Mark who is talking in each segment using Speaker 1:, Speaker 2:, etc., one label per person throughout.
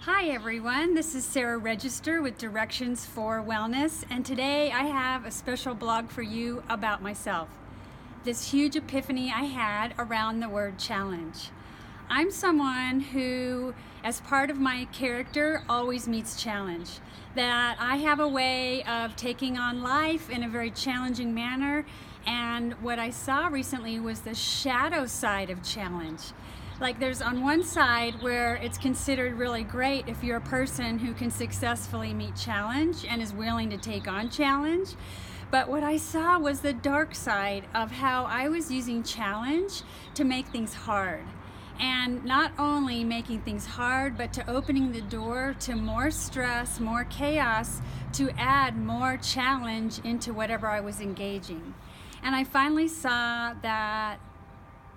Speaker 1: Hi everyone, this is Sara Regester with Directions for Wellness, and today I have a special blog for you about myself. This huge epiphany I had around the word challenge. I'm someone who, as part of my character, always meets challenge. That I have a way of taking on life in a very challenging manner, and what I saw recently was the shadow side of challenge. Like there's on one side where it's considered really great if you're a person who can successfully meet challenge and is willing to take on challenge. But what I saw was the dark side of how I was using challenge to make things hard. And not only making things hard, but to opening the door to more stress, more chaos, to add more challenge into whatever I was engaging. And I finally saw that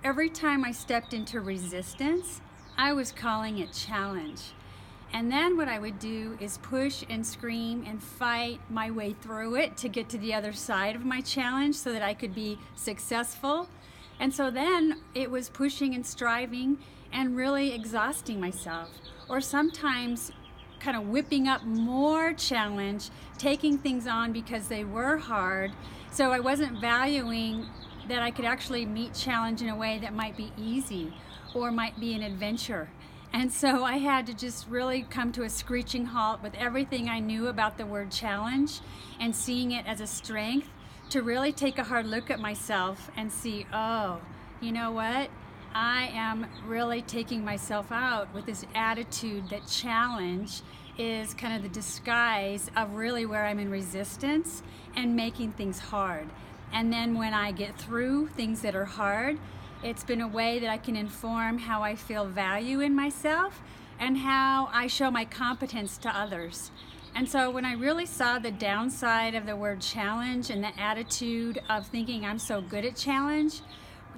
Speaker 1: every time I stepped into resistance, I was calling it challenge. And then what I would do is push and scream and fight my way through it to get to the other side of my challenge so that I could be successful. And so then it was pushing and striving and really exhausting myself. Or sometimes kind of whipping up more challenge, taking things on because they were hard. So I wasn't valuing that I could actually meet challenge in a way that might be easy or might be an adventure. And so I had to just really come to a screeching halt with everything I knew about the word challenge and seeing it as a strength to really take a hard look at myself and see, oh, you know what? I am really taking myself out with this attitude that challenge is kind of the disguise of really where I'm in resistance and making things hard. And then when I get through things that are hard, it's been a way that I can inform how I feel value in myself and how I show my competence to others. And so when I really saw the downside of the word challenge and the attitude of thinking I'm so good at challenge,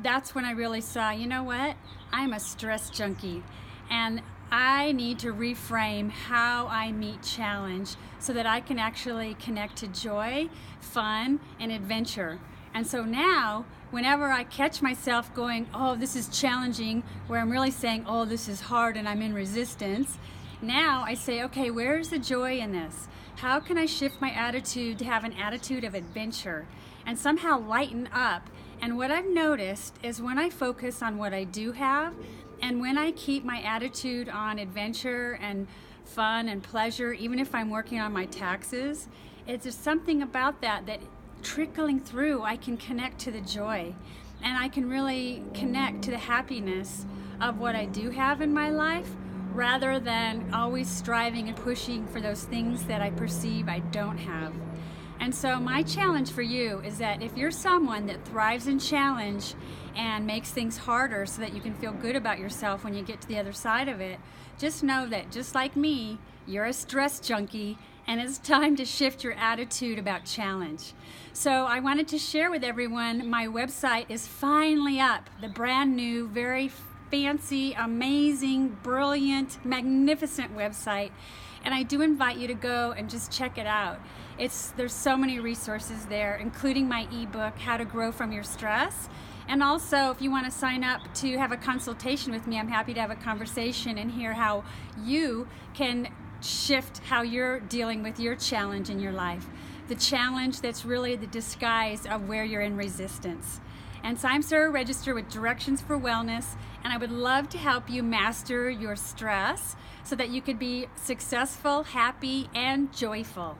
Speaker 1: that's when I really saw, you know what? I'm a stress junkie. And I need to reframe how I meet challenge so that I can actually connect to joy, fun, and adventure. And so now, whenever I catch myself going, oh, this is challenging, where I'm really saying, oh, this is hard and I'm in resistance, now I say, okay, where's the joy in this? How can I shift my attitude to have an attitude of adventure and somehow lighten up? And what I've noticed is when I focus on what I do have, and when I keep my attitude on adventure and fun and pleasure, even if I'm working on my taxes, it's just something about that trickling through, I can connect to the joy. And I can really connect to the happiness of what I do have in my life, rather than always striving and pushing for those things that I perceive I don't have. And so my challenge for you is that if you're someone that thrives in challenge and makes things harder so that you can feel good about yourself when you get to the other side of it, just know that just like me, you're a stress junkie and it's time to shift your attitude about challenge. So I wanted to share with everyone, my website is finally up, the brand new, very fancy, amazing, brilliant, magnificent website. And I do invite you to go and just check it out. There's so many resources there, including my ebook, How to Grow from Your Stress. And also, if you want to sign up to have a consultation with me, I'm happy to have a conversation and hear how you can shift how you're dealing with your challenge in your life. The challenge that's really the disguise of where you're in resistance. And so I'm Sara Regester with Directions for Wellness, and I would love to help you master your stress so that you could be successful, happy, and joyful.